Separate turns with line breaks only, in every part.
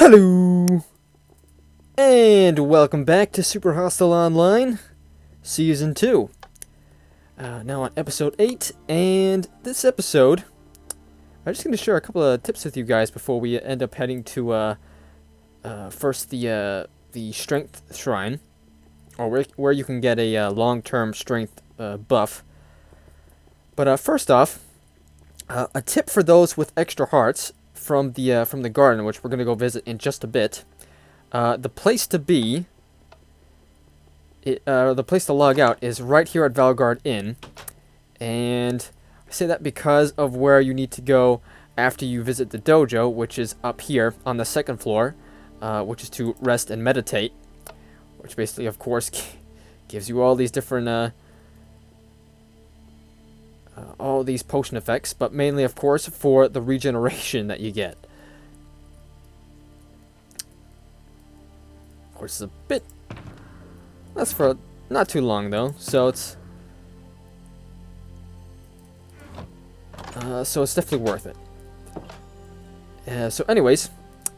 Hello! And welcome back to Super Hostile Online, Season 2. Now on Episode 8, and this episode, I'm just going to share a couple of tips with you guys before we end up heading to, first the Strength Shrine, or where you can get a long-term strength buff. But first off, a tip for those with extra hearts from the garden, which we're going to go visit in just a bit. The place to be, the place to log out is right here at Valgard Inn, and I say that because of where you need to go after you visit the dojo, which is up here on the second floor, which is to rest and meditate, which basically, of course, gives you all these different, all these potion effects, but mainly, of course, for the regeneration that you get. Of course, it's a bit... That's for not too long, though, so it's... so it's definitely worth it. So anyways,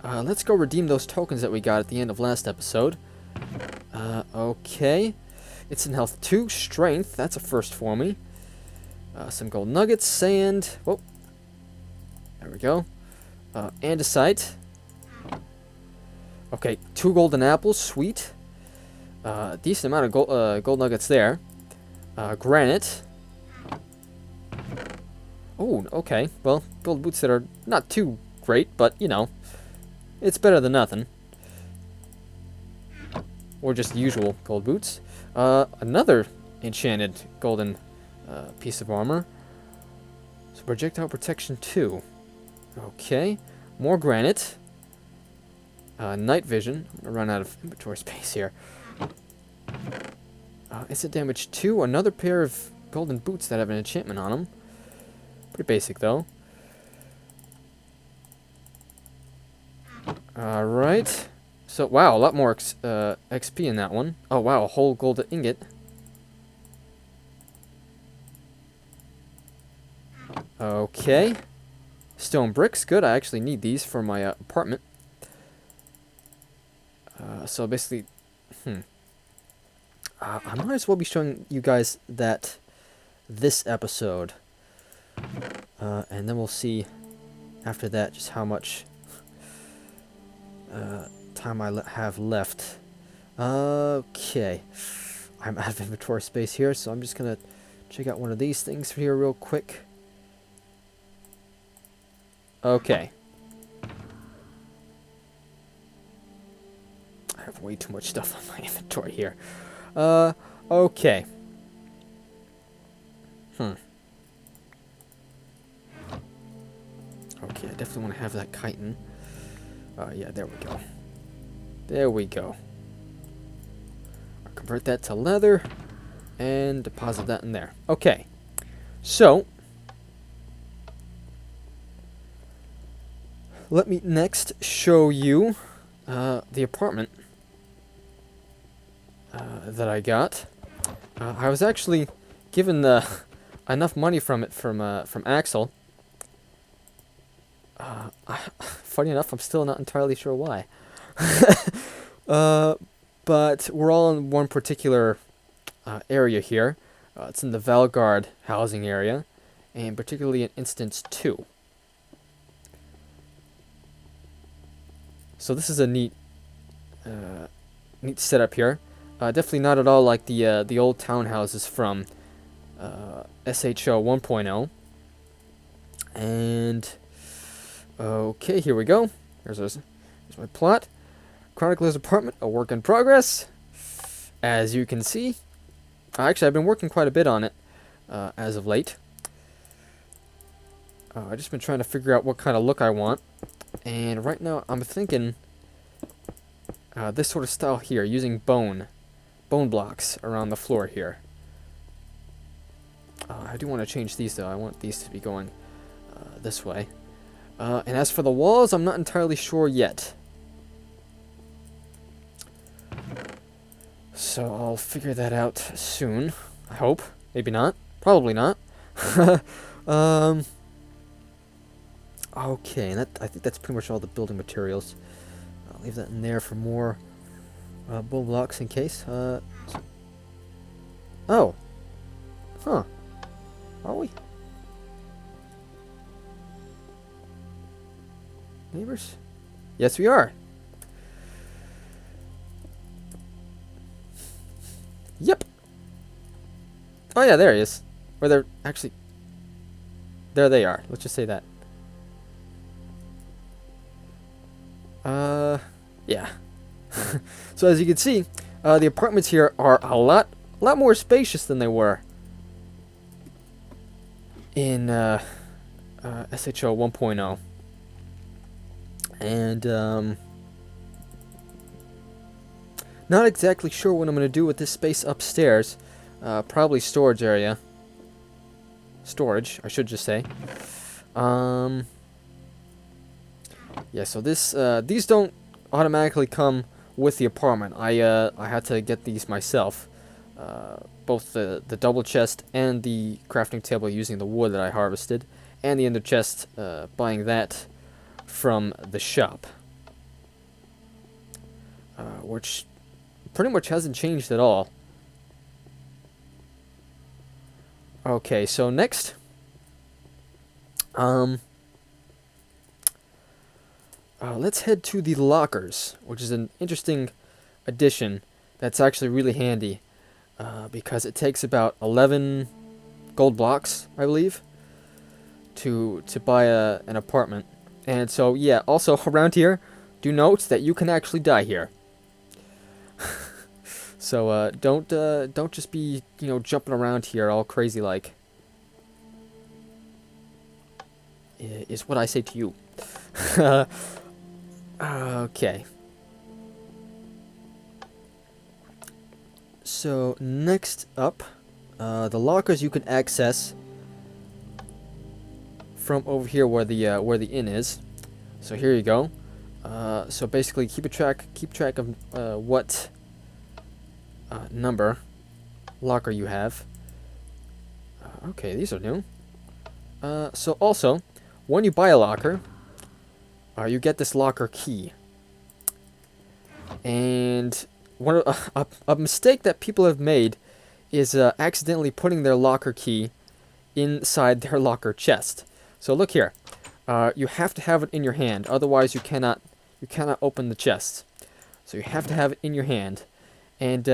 let's go redeem those tokens that we got at the end of last episode. Okay. It's in health 2, strength, that's a first for me. Some gold nuggets, sand, whoa. There we go. Andesite. Okay, 2 golden apples, sweet. Decent amount of gold nuggets there. Granite. Oh, okay. Well, gold boots that are not too great, but, you know, it's better than nothing. Or just the usual gold boots. Another enchanted golden piece of armor. So projectile protection 2. Okay. More granite. Night vision. I'm gonna run out of inventory space here. Instant damage 2. Another pair of golden boots that have an enchantment on them. Pretty basic though. Alright. So, wow, a lot more XP in that one. Oh, wow, a whole gold ingot. Okay. Stone bricks, good. I actually need these for my apartment. So basically, I might as well be showing you guys that this episode. And then we'll see after that just how much time I have left. Okay. I'm out of inventory space here, so I'm just going to check out one of these things here real quick. Okay. I have way too much stuff on my inventory here. Okay. Okay, I definitely want to have that chitin. Yeah, there we go. There we go. I'll convert that to leather and deposit that in there. Okay. So, let me next show you the apartment that I got. I was actually given enough money from it from Axel. Funny enough, I'm still not entirely sure why. But we're all in one particular area here. It's in the Valgard housing area, and particularly in Instance 2. So this is a neat setup here. Definitely not at all like the old townhouses from SHO 1.0. And okay, here we go. Here's my plot. Chronicler's apartment, a work in progress. As you can see, actually I've been working quite a bit on it as of late. I've just been trying to figure out what kind of look I want. And right now I'm thinking this sort of style here, using bone blocks around the floor here. I do want to change these though. I want these to be going this way. And as for the walls, I'm not entirely sure yet. So I'll figure that out soon. I hope. Maybe not. Probably not. Okay, and I think that's pretty much all the building materials. I'll leave that in there for more bull blocks in case. Oh. Huh. Are we? Neighbors? Yes, we are. Yep. Oh, yeah, there he is. Or they're actually... There they are. Let's just say that. Yeah. So as you can see, the apartments here are a lot more spacious than they were in SHO 1.0. And not exactly sure what I'm going to do with this space upstairs. Probably storage area. Storage, I should just say. Yeah, so these don't automatically come with the apartment. I had to get these myself. Both the double chest and the crafting table using the wood that I harvested, and the ender chest, buying that from the shop. Which pretty much hasn't changed at all. Okay, so next, let's head to the lockers, which is an interesting addition that's actually really handy, because it takes about 11 gold blocks, I believe, to buy an apartment. And so, yeah, also around here, do note that you can actually die here. So don't just be, jumping around here all crazy like. Is what I say to you. Okay. So next up, the lockers you can access from over here where the inn is. So here you go. So basically, keep track of what number locker you have. Okay, these are new. So also, when you buy a locker, you get this locker key. And a mistake that people have made is accidentally putting their locker key inside their locker chest. So look here, you have to have it in your hand, otherwise you cannot open the chest. So you have to have it in your hand. And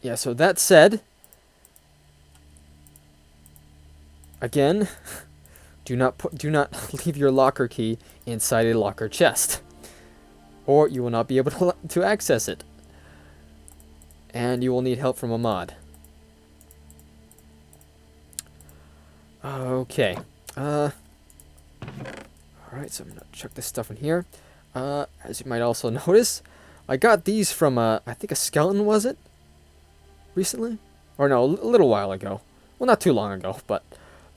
yeah, so that said, again, do not leave your locker key inside a locker chest, or you will not be able to access it, and you will need help from a mod. Okay. All right, so I'm gonna chuck this stuff in here. As you might also notice, I got these from I think a skeleton, was it? Recently? Or no, a little while ago. Well, not too long ago, but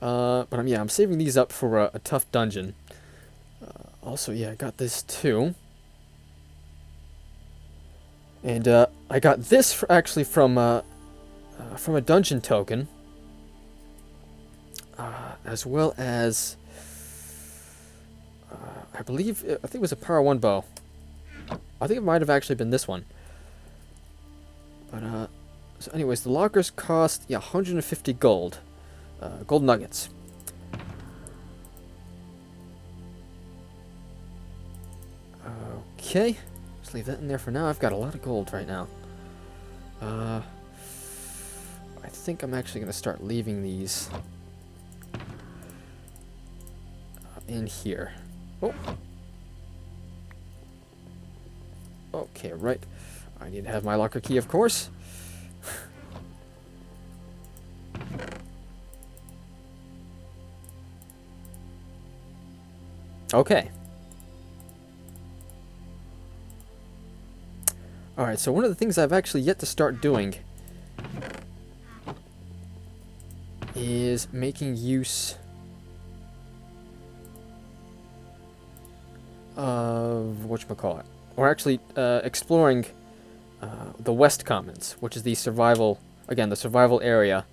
yeah, I'm saving these up for a tough dungeon. Also, yeah, I got this too. And I got this actually from a dungeon token, as well as I think it was a Power 1 bow. I think it might have actually been this one. But so anyways, the lockers cost 150 gold nuggets. Okay, just leave that in there for now. I've got a lot of gold right now. I think I'm actually going to start leaving these in here. Oh. Okay, right. I need to have my locker key, of course. Okay. Alright, so one of the things I've actually yet to start doing is making use of whatchamacallit. Or actually exploring the West Commons, which is the survival area.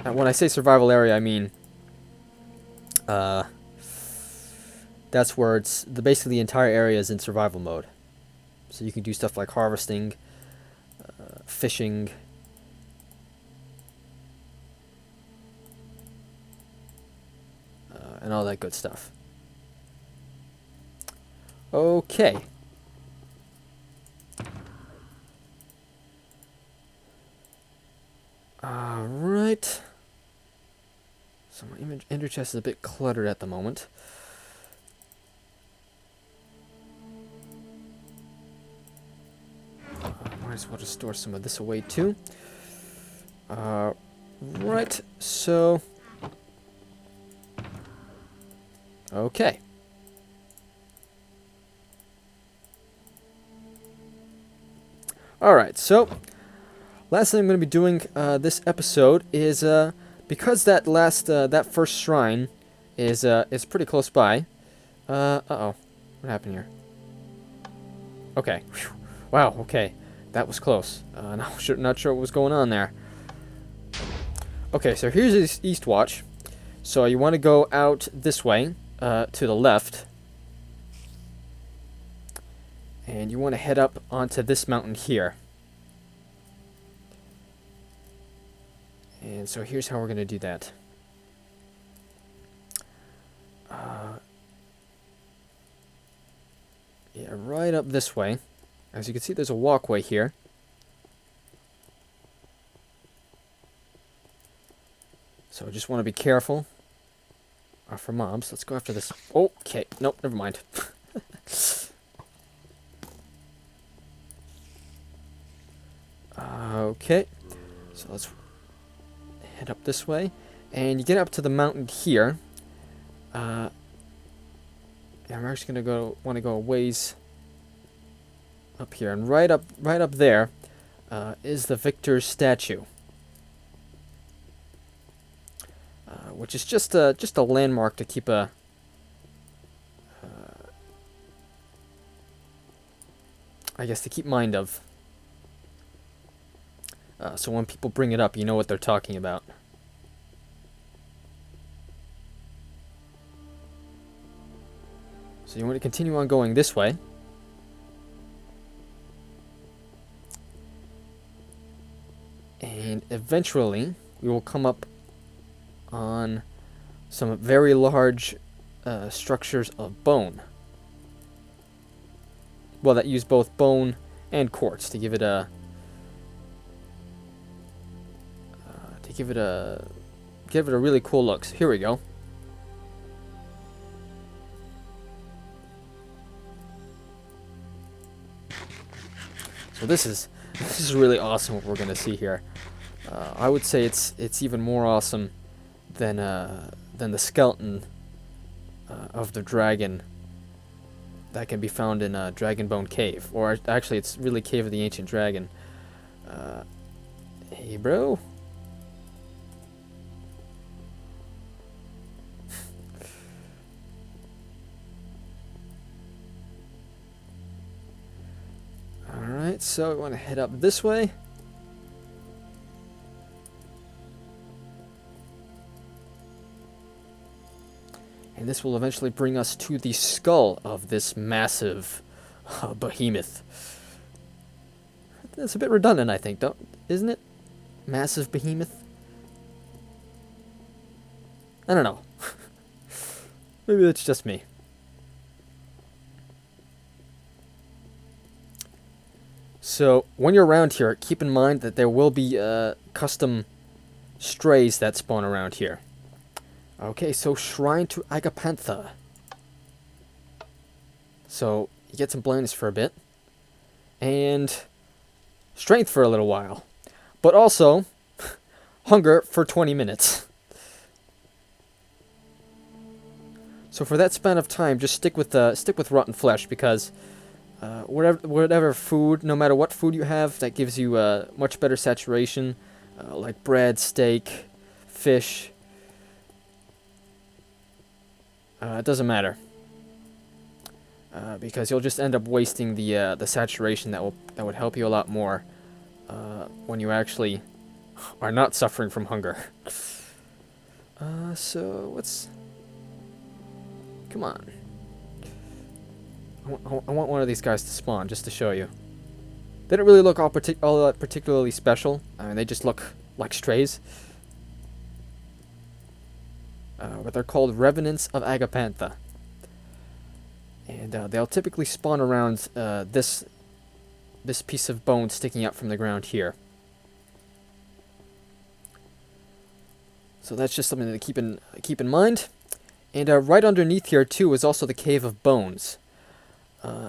And when I say survival area, I mean that's where basically the entire area is in survival mode. So you can do stuff like harvesting, fishing, and all that good stuff. Okay. Alright. So my ender chest is a bit cluttered at the moment. Might as well just store some of this away too. Right, so... Okay. Alright, so... Last thing I'm going to be doing this episode is, because that first shrine is pretty close by. Uh-oh. What happened here? Okay. Whew. Wow, okay. That was close. Not sure what was going on there. Okay, so here's this East Watch. So you want to go out this way, to the left. And you want to head up onto this mountain here. And so here's how we're going to do that. Yeah, right up this way. As you can see, there's a walkway here. So just want to be careful for mobs. Let's go after this. Okay, nope, never mind. Okay, so let's head up this way, and you get up to the mountain here. And I'm actually gonna want to go a ways up here, and right up there is the victor's statue, which is just a landmark to keep I guess to keep mind of. So when people bring it up, you know what they're talking about. So you want to continue on going this way. And eventually, we will come up on some very large structures of bone. Well, that use both bone and quartz to give it a give it a really cool look. So here we go. So this is really awesome what we're gonna see here. I would say it's even more awesome than the skeleton of the dragon that can be found in Dragonbone Cave, or actually it's really Cave of the Ancient Dragon. Hey, bro. Alright, so we want to head up this way. And this will eventually bring us to the skull of this massive behemoth. That's a bit redundant, I think, isn't it? Massive behemoth? I don't know. Maybe it's just me. So, when you're around here, keep in mind that there will be custom strays that spawn around here. Okay, so Shrine to Agapantha. So, you get some blindness for a bit. And strength for a little while. But also, hunger for 20 minutes. So for that span of time, just stick with rotten flesh, because whatever food, no matter what food you have, that gives you much better saturation, like bread, steak, fish. It doesn't matter, because you'll just end up wasting the saturation that would help you a lot more when you actually are not suffering from hunger. So let's come on. I want one of these guys to spawn, just to show you. They don't really look all that particularly special. I mean, they just look like strays. But they're called Revenants of Agapantha. And they'll typically spawn around this piece of bone sticking up from the ground here. So that's just something to keep in mind. And right underneath here too is also the Cave of Bones,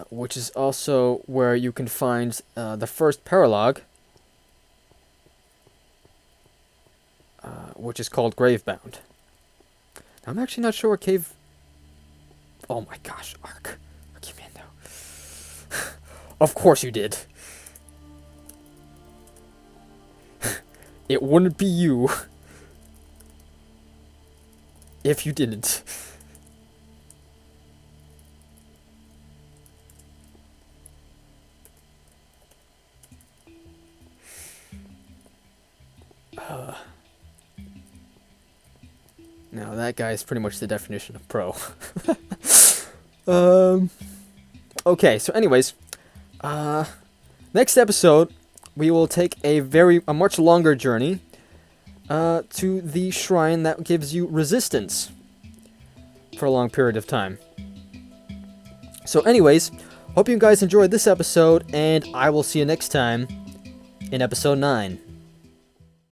which is also where you can find the first paralogue, which is called Gravebound. Now, I'm actually not sure what cave. Oh my gosh, Ark. Archimando. Of course you did. It wouldn't be you if you didn't. Now that guy is pretty much the definition of pro. Okay, so anyways, next episode we will take a much longer journey to the shrine that gives you resistance for a long period of time. So anyways, hope you guys enjoyed this episode, and I will see you next time in episode 9.